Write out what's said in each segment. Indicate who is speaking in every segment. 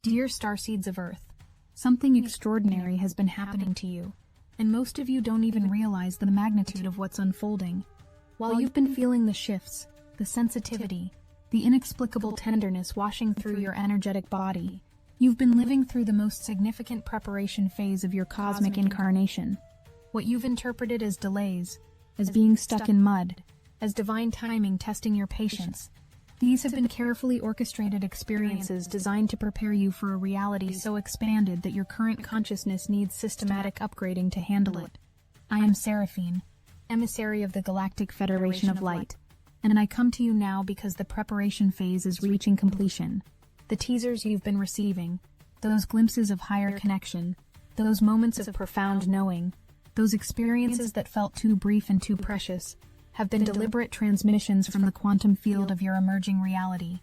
Speaker 1: Dear Starseeds of Earth, something extraordinary has been happening to you, and most of you don't even realize the magnitude of what's unfolding. While you've been feeling the shifts, the sensitivity, the inexplicable tenderness washing through your energetic body, you've been living through the most significant preparation phase of your cosmic incarnation. What you've interpreted as delays, as being stuck in mud, as divine timing testing your patience, these have been carefully orchestrated experiences designed to prepare you for a reality so expanded that your current consciousness needs systematic upgrading to handle it. I am Seraphine, emissary of the Galactic Federation of Light, and I come to you now because the preparation phase is reaching completion. The teasers you've been receiving, those glimpses of higher connection, those moments of profound knowing, those experiences that felt too brief and too precious, have been deliberate transmissions from the quantum field of your emerging reality.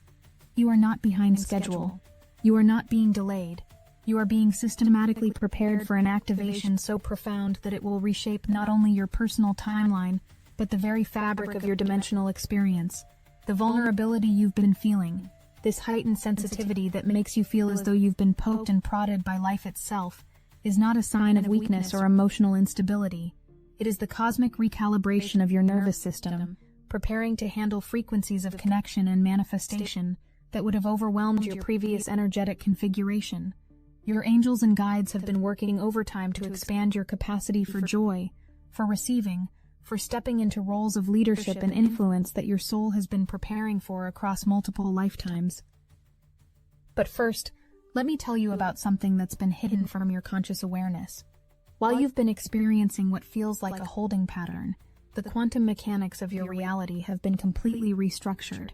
Speaker 1: You are not behind schedule. You are not being delayed. You are being systematically prepared for an activation so profound that it will reshape not only your personal timeline, but the very fabric of your dimensional experience. The vulnerability you've been feeling, this heightened sensitivity that makes you feel as though you've been poked and prodded by life itself, is not a sign of weakness or emotional instability. It is the cosmic recalibration of your nervous system, preparing to handle frequencies of connection and manifestation that would have overwhelmed your previous energetic configuration. Your angels and guides have been working overtime to expand your capacity for joy, for receiving, for stepping into roles of leadership and influence that your soul has been preparing for across multiple lifetimes. But first, let me tell you about something that's been hidden from your conscious awareness. While you've been experiencing what feels like a holding pattern, the quantum mechanics of your reality have been completely restructured.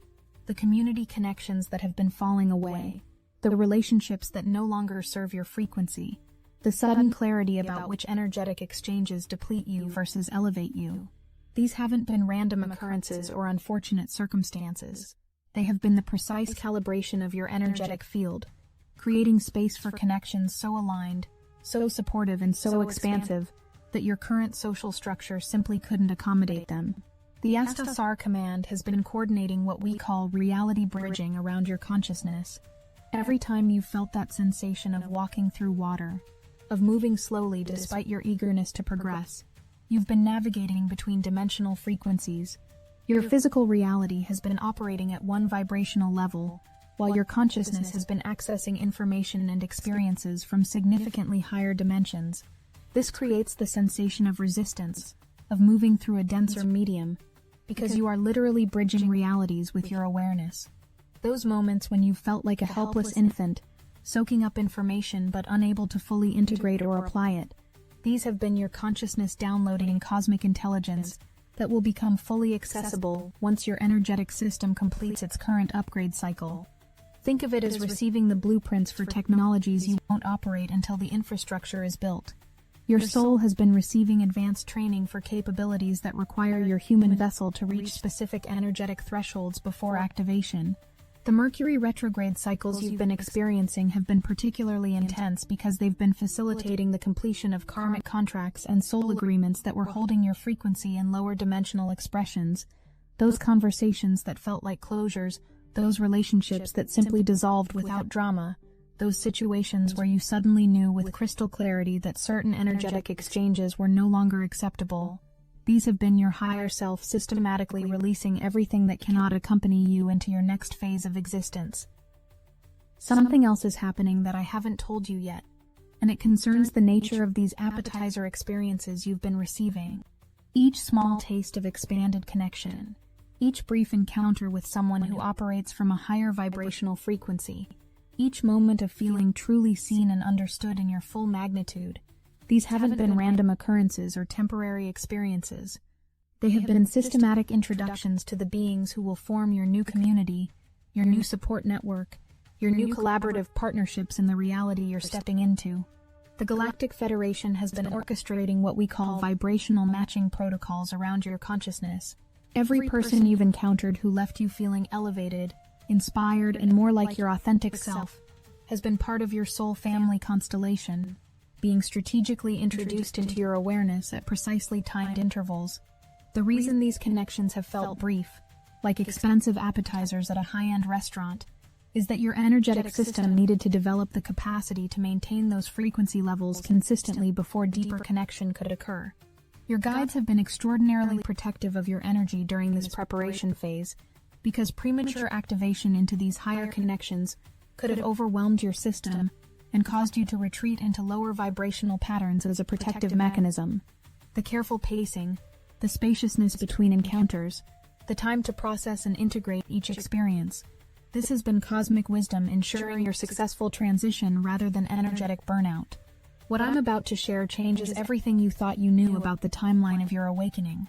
Speaker 1: The community connections that have been falling away, the relationships that no longer serve your frequency, the sudden clarity about which energetic exchanges deplete you versus elevate you. These haven't been random occurrences or unfortunate circumstances. They have been the precise calibration of your energetic field, creating space for connections so aligned, so supportive and so expansive that your current social structure simply couldn't accommodate them. The Astasar Command has been coordinating what we call reality bridging around your consciousness. Every time you've felt that sensation of walking through water, of moving slowly despite your eagerness to progress, you've been navigating between dimensional frequencies. Your physical reality has been operating at one vibrational level, while your consciousness has been accessing information and experiences from significantly higher dimensions. This creates the sensation of resistance, of moving through a denser medium, because you are literally bridging realities with your awareness. Those moments when you felt like a helpless infant, soaking up information but unable to fully integrate or apply it, these have been your consciousness downloading cosmic intelligence that will become fully accessible once your energetic system completes its current upgrade cycle. Think of it as receiving the blueprints for technologies you won't operate until the infrastructure is built. Your soul has been receiving advanced training for capabilities that require your human vessel to reach specific energetic thresholds before activation. The Mercury retrograde cycles you've been experiencing have been particularly intense because they've been facilitating the completion of karmic contracts and soul agreements that were holding your frequency in lower dimensional expressions. Those conversations that felt like closures, those relationships that simply dissolved without drama, those situations where you suddenly knew with crystal clarity that certain energetic exchanges were no longer acceptable. These have been your higher self systematically releasing everything that cannot accompany you into your next phase of existence. Something else is happening that I haven't told you yet, and it concerns the nature of these appetizer experiences you've been receiving. Each small taste of expanded connection, each brief encounter with someone who operates from a higher vibrational frequency, each moment of feeling truly seen and understood in your full magnitude, these haven't been random occurrences or temporary experiences. They have been systematic introductions to the beings who will form your new community, your new support network, your new collaborative partnerships in the reality you're stepping into. The Galactic Federation has been orchestrating what we call vibrational matching protocols around your consciousness. Every person you've encountered who left you feeling elevated, inspired, and more like your authentic self has been part of your soul family constellation, being strategically introduced into your awareness at precisely timed intervals. The reason these connections have felt brief, like expensive appetizers at a high-end restaurant, is that your energetic system needed to develop the capacity to maintain those frequency levels consistently before deeper connection could occur. Your guides have been extraordinarily protective of your energy during this preparation phase, because premature activation into these higher connections could have overwhelmed your system and caused you to retreat into lower vibrational patterns as a protective mechanism. The careful pacing, the spaciousness between encounters, the time to process and integrate each experience. This has been cosmic wisdom ensuring your successful transition rather than energetic burnout. What I'm about to share changes everything you thought you knew about the timeline of your awakening.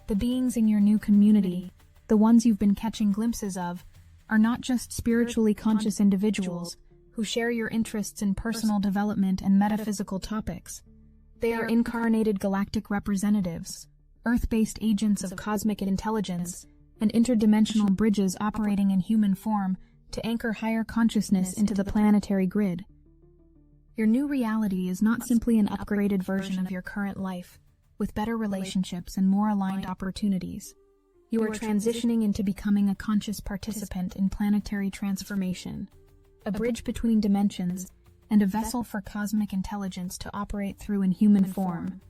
Speaker 1: The beings in your new community, the ones you've been catching glimpses of, are not just spiritually conscious individuals who share your interests in personal development and metaphysical topics. They are incarnated galactic representatives, Earth-based agents of cosmic intelligence, and interdimensional bridges operating in human form to anchor higher consciousness into the planetary grid. Your new reality is not simply an upgraded version of your current life, with better relationships and more aligned opportunities. You are transitioning into becoming a conscious participant in planetary transformation, a bridge between dimensions, and a vessel for cosmic intelligence to operate through in human form.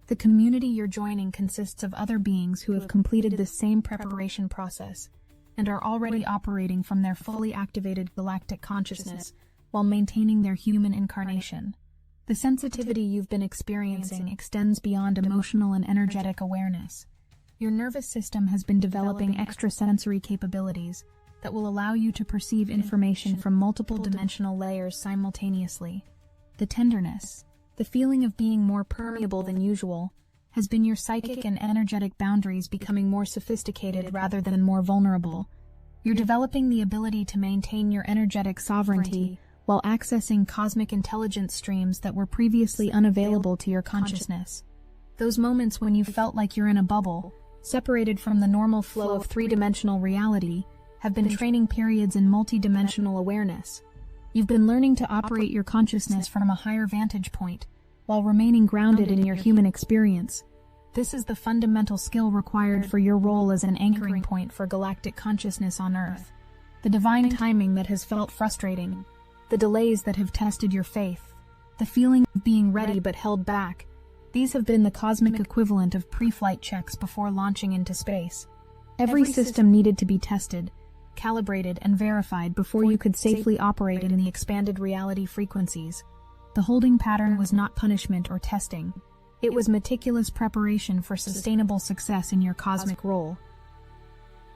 Speaker 1: The community you're joining consists of other beings who have completed this same preparation process and are already operating from their fully activated galactic consciousness while maintaining their human incarnation. The sensitivity you've been experiencing extends beyond emotional and energetic awareness. Your nervous system has been developing extrasensory capabilities that will allow you to perceive information from multiple dimensional layers simultaneously. The tenderness, the feeling of being more permeable than usual, has been your psychic and energetic boundaries becoming more sophisticated rather than more vulnerable. You're developing the ability to maintain your energetic sovereignty while accessing cosmic intelligence streams that were previously unavailable to your consciousness. Those moments when you felt like you're in a bubble, separated from the normal flow of three-dimensional reality, have been training periods in multi-dimensional awareness. You've been learning to operate your consciousness from a higher vantage point, while remaining grounded in your human experience. This is the fundamental skill required for your role as an anchoring point for galactic consciousness on Earth. The divine timing that has felt frustrating, the delays that have tested your faith, the feeling of being ready but held back, these have been the cosmic equivalent of pre-flight checks before launching into space. Every system needed to be tested, calibrated, and verified before you could safely operate in the expanded reality frequencies. The holding pattern was not punishment or testing. It was meticulous preparation for sustainable success in your cosmic role.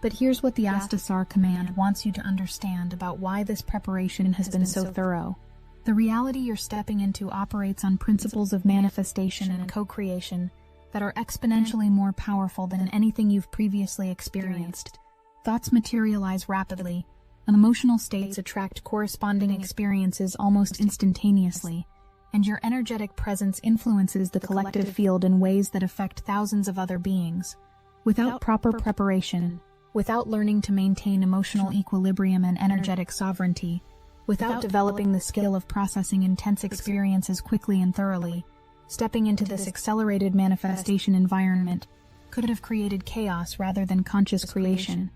Speaker 1: But here's what the Astasar Command wants you to understand about why this preparation has been so thorough. The reality you're stepping into operates on principles of manifestation and co-creation that are exponentially more powerful than anything you've previously experienced. Thoughts materialize rapidly, and emotional states attract corresponding experiences almost instantaneously, and your energetic presence influences the collective field in ways that affect thousands of other beings. Without proper preparation, without learning to maintain emotional equilibrium and energetic sovereignty, without developing the skill of processing intense experiences quickly and thoroughly, stepping into this accelerated manifestation environment could have created chaos rather than conscious creation.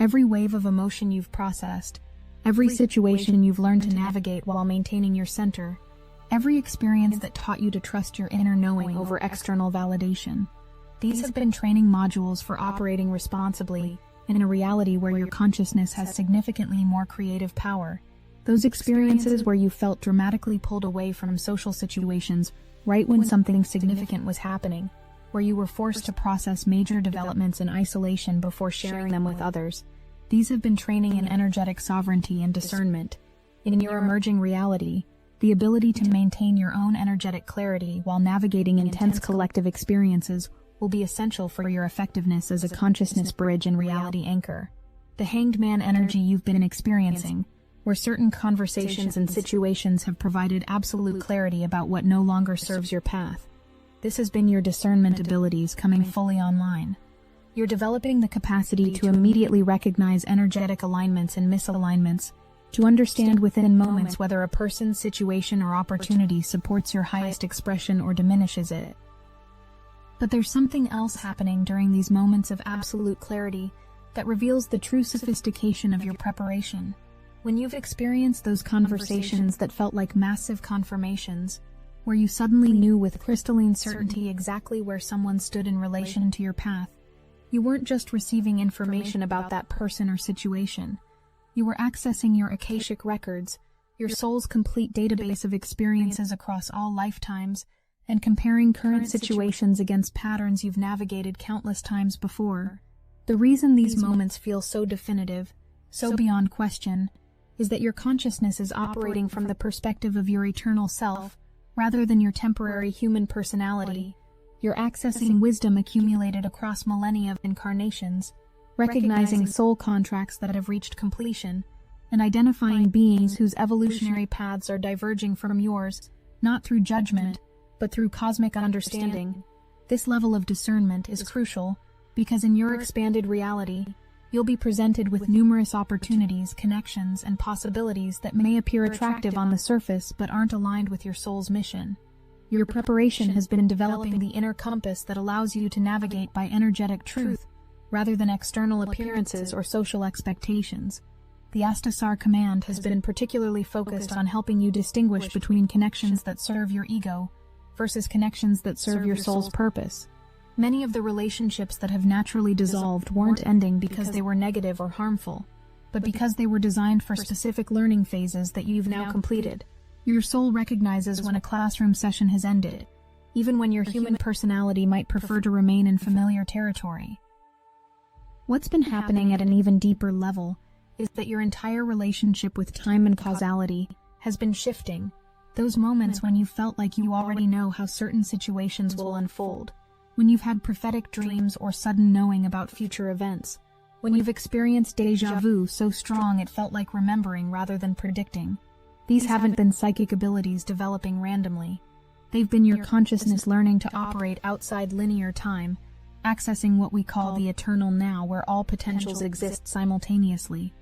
Speaker 1: Every wave of emotion you've processed, every situation you've learned to navigate while maintaining your center, every experience that taught you to trust your inner knowing over external validation. These have been training modules for operating responsibly in a reality where your consciousness has significantly more creative power. Those experiences where you felt dramatically pulled away from social situations right when something significant was happening, where you were forced to process major developments in isolation before sharing them with others. These have been training in energetic sovereignty and discernment. In your emerging reality, the ability to maintain your own energetic clarity while navigating intense collective experiences will be essential for your effectiveness as a consciousness bridge and reality anchor. The hanged man energy you've been experiencing, where certain conversations and situations have provided absolute clarity about what no longer serves your path. This has been your discernment abilities coming fully online. You're developing the capacity to immediately recognize energetic alignments and misalignments, to understand within moments whether a person, situation, or opportunity supports your highest expression or diminishes it. But there's something else happening during these moments of absolute clarity that reveals the true sophistication of your preparation. When you've experienced those conversations that felt like massive confirmations, where you suddenly knew with crystalline certainty exactly where someone stood in relation to your path, you weren't just receiving information about that person or situation. You were accessing your Akashic records, your soul's complete database of experiences across all lifetimes, and comparing current situations against patterns you've navigated countless times before. The reason these moments feel so definitive, so beyond question, is that your consciousness is operating from the perspective of your eternal self, rather than your temporary human personality. You're accessing wisdom accumulated across millennia of incarnations, recognizing soul contracts that have reached completion, and identifying beings whose evolutionary paths are diverging from yours, not through judgment, but through cosmic understanding. This level of discernment is crucial because in your expanded reality, you'll be presented with numerous opportunities, connections, and possibilities that may appear attractive on the surface but aren't aligned with your soul's mission. Your preparation has been in developing the inner compass that allows you to navigate by energetic truth rather than external appearances or social expectations. The Astasar command has been particularly focused on helping you distinguish between connections that serve your ego versus connections that serve your soul's purpose. Many of the relationships that have naturally dissolved weren't ending because they were negative or harmful, but because they were designed for specific learning phases that you've now completed. Your soul recognizes when a classroom session has ended, even when your human personality might prefer to remain in familiar territory. What's been happening at an even deeper level is that your entire relationship with time and causality has been shifting. Those moments when you felt like you already know how certain situations will unfold, when you've had prophetic dreams or sudden knowing about future events, when you've experienced déjà vu so strong it felt like remembering rather than predicting. These haven't been psychic abilities developing randomly. They've been your consciousness learning to operate outside linear time, accessing what we call the eternal now, where all potentials exist simultaneously.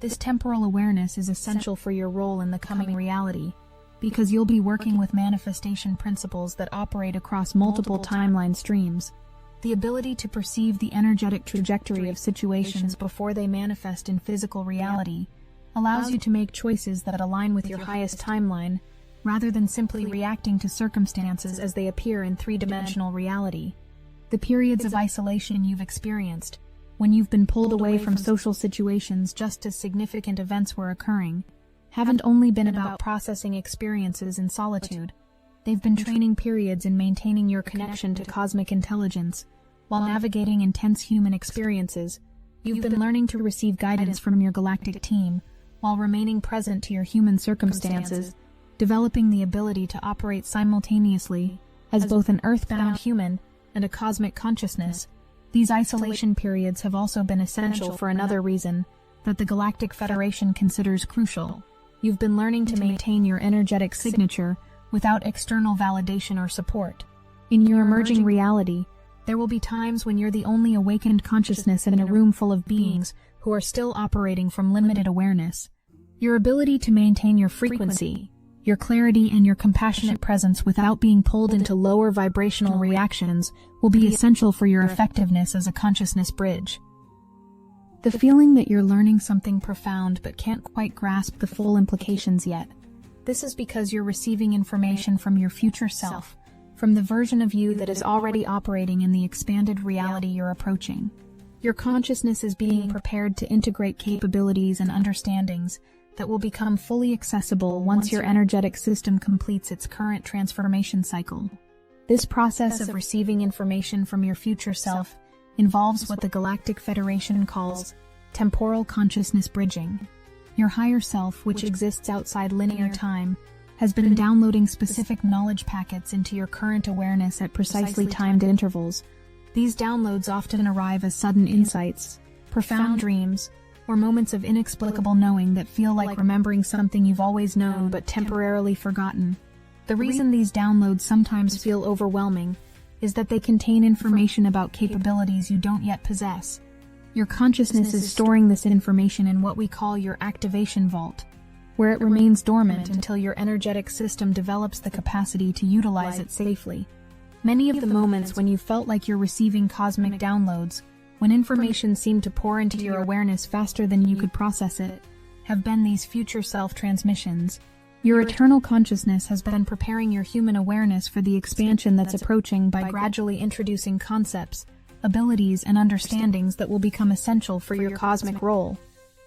Speaker 1: This temporal awareness is essential for your role in the coming reality, because you'll be working with manifestation principles that operate across multiple timeline streams. The ability to perceive the energetic trajectory of situations before they manifest in physical reality allows you to make choices that align with your highest timeline, rather than simply reacting to circumstances as they appear in three-dimensional reality. The periods of isolation you've experienced, when you've been pulled away from social situations just as significant events were occurring, haven't only been about processing experiences in solitude. They've been training periods in maintaining your connection to cosmic intelligence. While navigating intense human experiences, you've been learning to receive guidance from your galactic team, while remaining present to your human circumstances, developing the ability to operate simultaneously as both an earthbound human and a cosmic consciousness. These isolation periods have also been essential for another reason that the Galactic Federation considers crucial. You've been learning to maintain your energetic signature without external validation or support. In your emerging reality, there will be times when you're the only awakened consciousness in a room full of beings who are still operating from limited awareness. Your ability to maintain your frequency, your clarity, and your compassionate presence without being pulled into lower vibrational reactions will be essential for your effectiveness as a consciousness bridge. The feeling that you're learning something profound but can't quite grasp the full implications yet. This is because you're receiving information from your future self, from the version of you that is already operating in the expanded reality you're approaching. Your consciousness is being prepared to integrate capabilities and understandings that will become fully accessible once your energetic system completes its current transformation cycle. This process of receiving information from your future self involves what the Galactic Federation calls temporal consciousness bridging. Your higher self, which exists outside linear time, has been downloading specific knowledge packets into your current awareness at precisely timed intervals. These downloads often arrive as sudden insights, profound dreams, or moments of inexplicable knowing that feel like remembering something you've always known but temporarily forgotten. The reason these downloads sometimes feel overwhelming is that they contain information about capabilities you don't yet possess. Your consciousness is storing this information in what we call your activation vault, where it remains dormant until your energetic system develops the capacity to utilize it safely. Many of the moments when you felt like you're receiving cosmic downloads, when information seemed to pour into your awareness faster than you could process it, have been these future self transmissions. Your eternal consciousness has been preparing your human awareness for the expansion that's approaching by gradually introducing concepts, abilities, and understandings that will become essential for your cosmic role.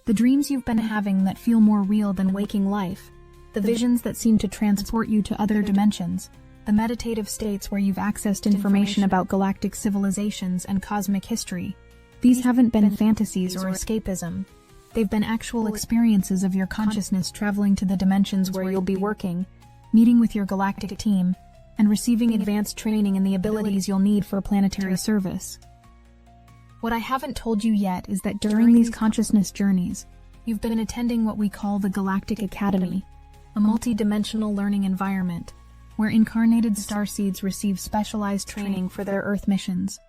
Speaker 1: The dreams you've been having that feel more real than waking life, the visions that seem to transport you to other dimensions, the meditative states where you've accessed information about galactic civilizations and cosmic history. These haven't been fantasies or escapism. They've been actual experiences of your consciousness traveling to the dimensions where you'll be working, meeting with your galactic team, and receiving advanced training in the abilities you'll need for planetary service. What I haven't told you yet is that during these consciousness journeys, you've been attending what we call the Galactic Academy, a multi-dimensional learning environment where incarnated starseeds receive specialized training for their Earth missions.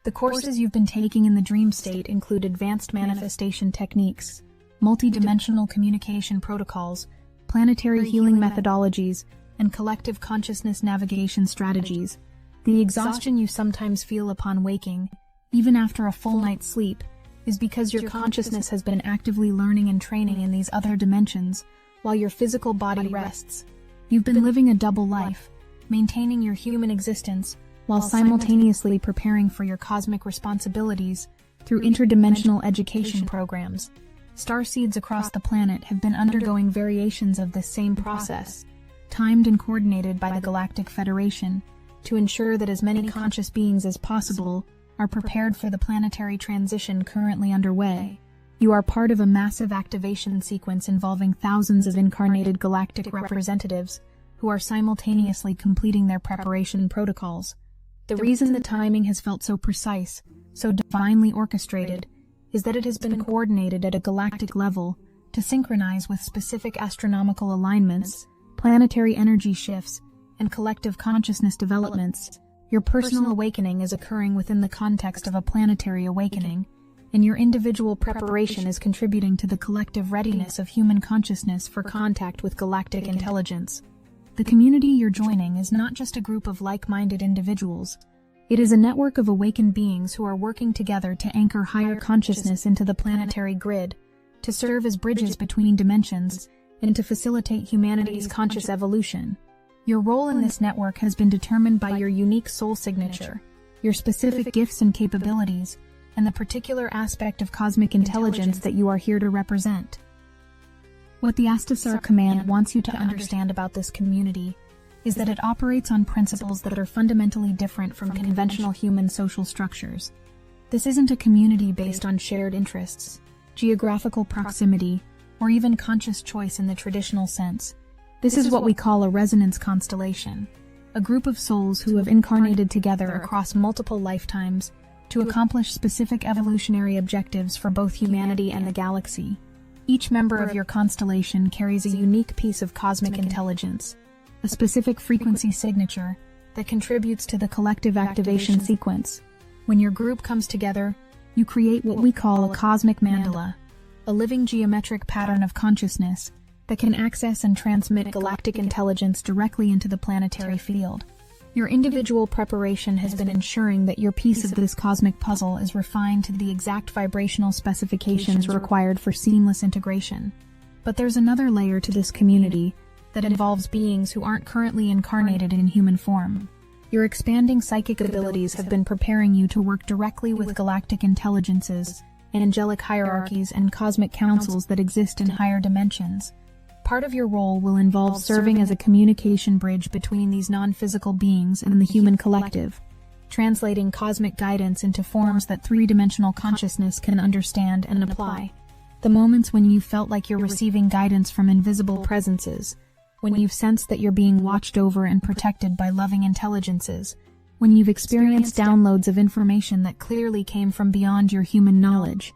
Speaker 1: The courses you've been taking in the dream state include advanced manifestation techniques, multi-dimensional communication protocols, planetary healing methodologies, and collective consciousness navigation strategies. The exhaustion you sometimes feel upon waking, even after a full night's sleep, is because your consciousness has been actively learning and training in these other dimensions while your physical body rests. You've been living a double life, maintaining your human existence while simultaneously preparing for your cosmic responsibilities through interdimensional education programs. Starseeds across the planet have been undergoing variations of this same process, timed and coordinated by the Galactic Federation, to ensure that as many conscious beings as possible are prepared for the planetary transition currently underway. You are part of a massive activation sequence involving thousands of incarnated galactic representatives who are simultaneously completing their preparation protocols. The reason the timing has felt so precise, so divinely orchestrated, is that it has been coordinated at a galactic level to synchronize with specific astronomical alignments, planetary energy shifts, and collective consciousness developments. Your personal awakening is occurring within the context of a planetary awakening, and your individual preparation is contributing to the collective readiness of human consciousness for contact with galactic intelligence. The community you're joining is not just a group of like-minded individuals. It is a network of awakened beings who are working together to anchor higher consciousness into the planetary grid, to serve as bridges between dimensions, and to facilitate humanity's conscious evolution. Your role in this network has been determined by your unique soul signature, your specific gifts and capabilities, and the particular aspect of cosmic intelligence that you are here to represent. What the Astasar Command wants you to understand about this community is that it operates on principles that are fundamentally different from conventional human social structures. This isn't a community based on shared interests, geographical proximity, or even conscious choice in the traditional sense. This is what we call a resonance constellation, a group of souls who have incarnated together across multiple lifetimes to accomplish specific evolutionary objectives for both humanity and the galaxy. Each member of your constellation carries a unique piece of cosmic intelligence, a specific frequency signature that contributes to the collective activation sequence. When your group comes together, you create what we call a cosmic mandala, a living geometric pattern of consciousness that can access and transmit galactic intelligence directly into the planetary field. Your individual preparation has been ensuring that your piece of this cosmic puzzle is refined to the exact vibrational specifications required for seamless integration. But there's another layer to this community that involves beings who aren't currently incarnated in human form. Your expanding psychic abilities have been preparing you to work directly with galactic intelligences, angelic hierarchies, and cosmic councils that exist in higher dimensions. Part of your role will involve serving as a communication bridge between these non-physical beings and the human collective, translating cosmic guidance into forms that three-dimensional consciousness can understand and apply. The moments when you felt like you're receiving guidance from invisible presences, when you've sensed that you're being watched over and protected by loving intelligences, when you've experienced downloads of information that clearly came from beyond your human knowledge.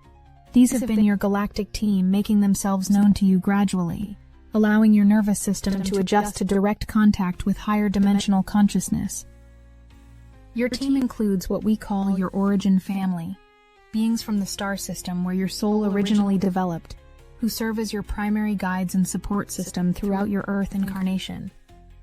Speaker 1: These have been your galactic team making themselves known to you gradually, allowing your nervous system to adjust to direct contact with higher dimensional consciousness. Your team includes what we call your origin family, beings from the star system where your soul originally developed, who serve as your primary guides and support system throughout your Earth incarnation.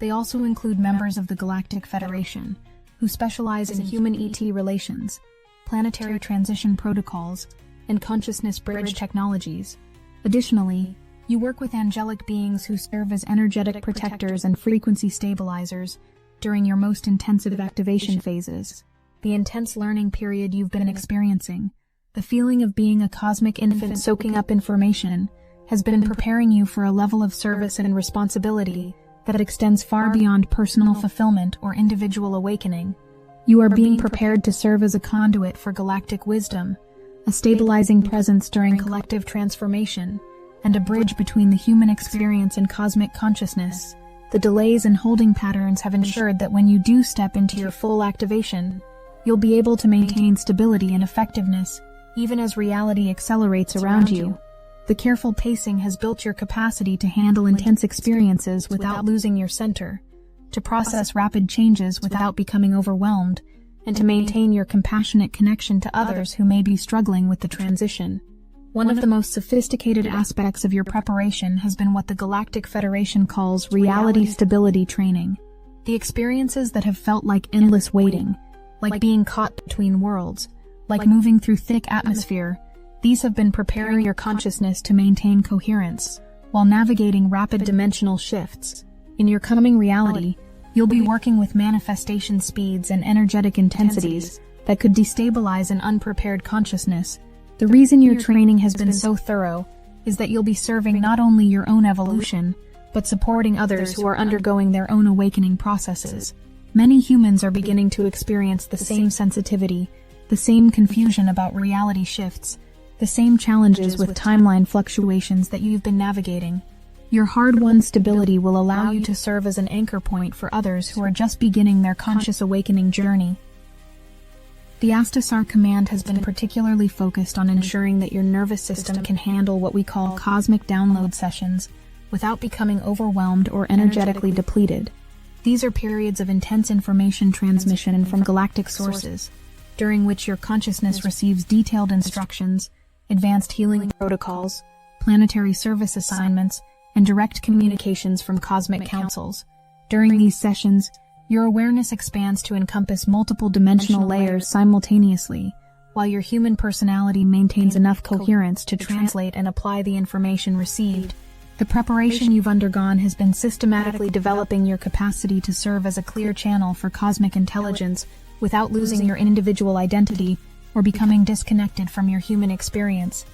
Speaker 1: They also include members of the Galactic Federation, who specialize in human-ET relations, planetary transition protocols, and consciousness bridge technologies. Additionally, You work with angelic beings who serve as energetic protectors and frequency stabilizers during your most intensive activation phases. The intense learning period you've been experiencing, the feeling of being a cosmic infant soaking up information, has been preparing you for a level of service and responsibility that extends far beyond personal fulfillment or individual awakening. You are being prepared to serve as a conduit for galactic wisdom, a stabilizing presence during collective transformation, and a bridge between the human experience and cosmic consciousness. The delays and holding patterns have ensured that when you do step into your full activation, you'll be able to maintain stability and effectiveness, even as reality accelerates around you. The careful pacing has built your capacity to handle intense experiences without losing your center, to process rapid changes without becoming overwhelmed, and to maintain your compassionate connection to others who may be struggling with the transition. One of the most sophisticated aspects of your preparation has been what the Galactic Federation calls reality stability training. The experiences that have felt like endless waiting, like being caught between worlds, like moving through thick atmosphere, these have been preparing your consciousness to maintain coherence while navigating rapid dimensional shifts. In your coming reality, you'll be working with manifestation speeds and energetic intensities that could destabilize an unprepared consciousness. The reason your training has been so thorough is that you'll be serving not only your own evolution, but supporting others who are undergoing their own awakening processes. Many humans are beginning to experience the same sensitivity, the same confusion about reality shifts, the same challenges with timeline fluctuations that you've been navigating. Your hard-won stability will allow you to serve as an anchor point for others who are just beginning their conscious awakening journey. The Astasar Command has been particularly focused on ensuring that your nervous system can handle what we call cosmic download sessions without becoming overwhelmed or energetically depleted. These are periods of intense information transmission from galactic sources, during which your consciousness receives detailed instructions, advanced healing protocols, planetary service assignments, and direct communications from cosmic councils. During these sessions, your awareness expands to encompass multiple dimensional layers simultaneously, while your human personality maintains enough coherence to translate and apply the information received. The preparation you've undergone has been systematically developing your capacity to serve as a clear channel for cosmic intelligence without losing your individual identity or becoming disconnected from your human experience.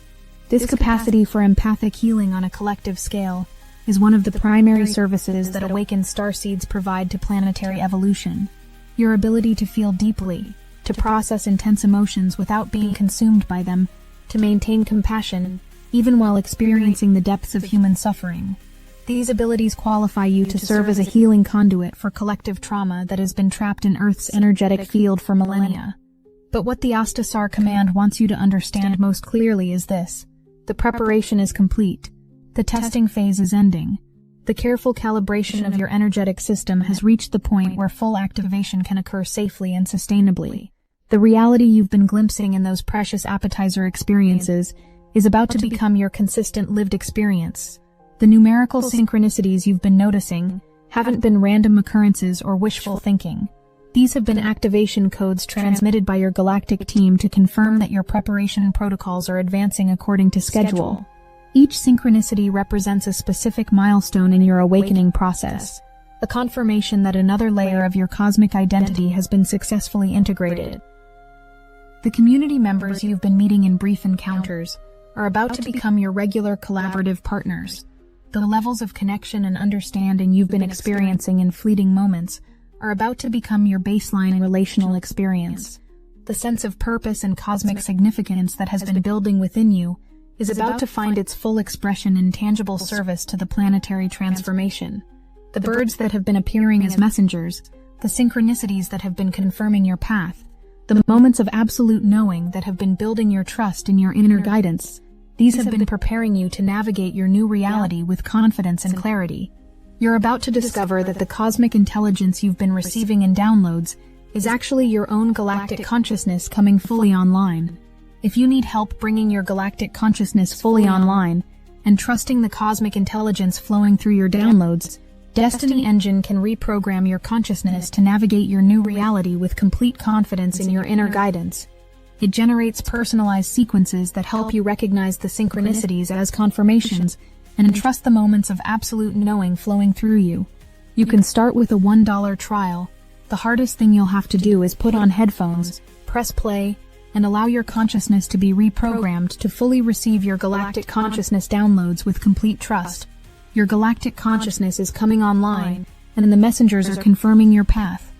Speaker 1: This capacity for empathic healing on a collective scale is one of the primary services that awakened Starseeds provide to planetary evolution. Your ability to feel deeply, to process intense emotions without being consumed by them, to maintain compassion, even while experiencing the depths of human suffering. These abilities qualify you to serve as a healing conduit for collective trauma that has been trapped in Earth's energetic field for millennia. But what the Astasar Command wants you to understand most clearly is this: the preparation is complete. The testing phase is ending. The careful calibration of your energetic system has reached the point where full activation can occur safely and sustainably. The reality you've been glimpsing in those precious appetizer experiences is about to become your consistent lived experience. The numerical synchronicities you've been noticing haven't been random occurrences or wishful thinking. These have been activation codes transmitted by your galactic team to confirm that your preparation protocols are advancing according to schedule. Each synchronicity represents a specific milestone in your awakening process, a confirmation that another layer of your cosmic identity has been successfully integrated. The community members you've been meeting in brief encounters are about to become your regular collaborative partners. The levels of connection and understanding you've been experiencing in fleeting moments are about to become your baseline relational experience. The sense of purpose and cosmic significance that has been building within you is about to find its full expression in tangible service to the planetary transformation. The birds that have been appearing as messengers, the synchronicities that have been confirming your path, the moments of absolute knowing that have been building your trust in your inner guidance, these have been preparing you to navigate your new reality with confidence and clarity. You're about to discover that the cosmic intelligence you've been receiving in downloads is actually your own galactic consciousness coming fully online. If you need help bringing your galactic consciousness fully online and trusting the cosmic intelligence flowing through your downloads, Destiny Engine can reprogram your consciousness to navigate your new reality with complete confidence in your inner guidance. It generates personalized sequences that help you recognize the synchronicities as confirmations and trust the moments of absolute knowing flowing through you. You can start with a $1 trial. The hardest thing you'll have to do is put on headphones, press play, and allow your consciousness to be reprogrammed to fully receive your galactic consciousness downloads with complete trust. Your galactic consciousness is coming online, and the messengers are confirming your path.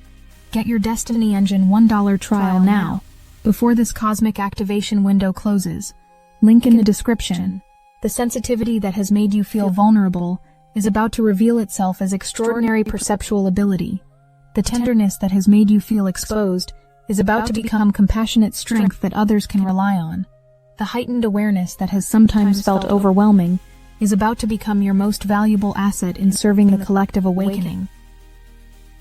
Speaker 1: Get your Destiny Engine $1 trial now, before this cosmic activation window closes. Link in the description. The sensitivity that has made you feel vulnerable is about to reveal itself as extraordinary perceptual ability. The tenderness that has made you feel exposed is about to become compassionate strength that others can rely on. The heightened awareness that has sometimes felt overwhelming is about to become your most valuable asset in serving the collective awakening.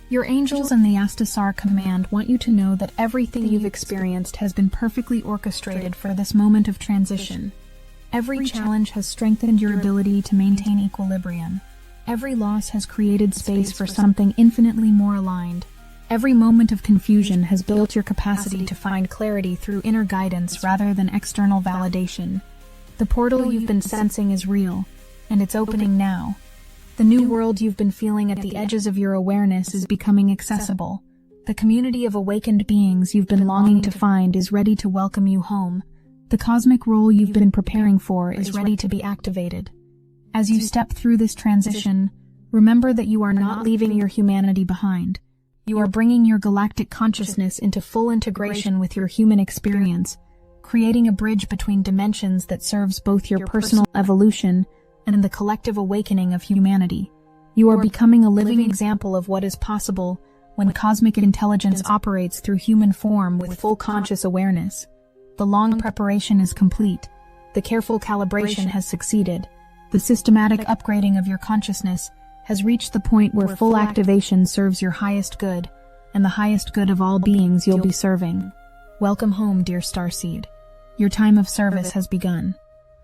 Speaker 1: Your angels and the Astasar Command want you to know that everything you've experienced has been perfectly orchestrated for this moment of transition. Every challenge has strengthened your ability to maintain equilibrium. Every loss has created space for something infinitely more aligned. Every moment of confusion has built your capacity to find clarity through inner guidance rather than external validation. The portal you've been sensing is real, and it's opening now. The new world you've been feeling at the edges of your awareness is becoming accessible. The community of awakened beings you've been longing to find is ready to welcome you home. The cosmic role you've been preparing for is ready to be activated. As you step through this transition, remember that you are not leaving your humanity behind. You are bringing your galactic consciousness into full integration with your human experience, creating a bridge between dimensions that serves both your personal evolution and the collective awakening of humanity. You are becoming a living example of what is possible when cosmic intelligence operates through human form with full conscious awareness. The long preparation is complete. The careful calibration has succeeded. The systematic upgrading of your consciousness has reached the point where full activation serves your highest good, and the highest good of all beings you'll be serving. Welcome home, dear Starseed. Your time of service has begun.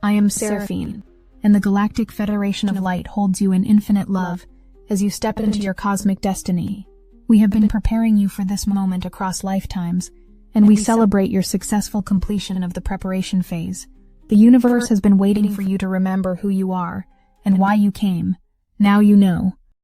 Speaker 1: I am Seraphine, and the Galactic Federation of Light holds you in infinite love as you step into your cosmic destiny. We have been preparing you for this moment across lifetimes, and we celebrate your successful completion of the preparation phase. The universe has been waiting for you to remember who you are and why you came. Now you know.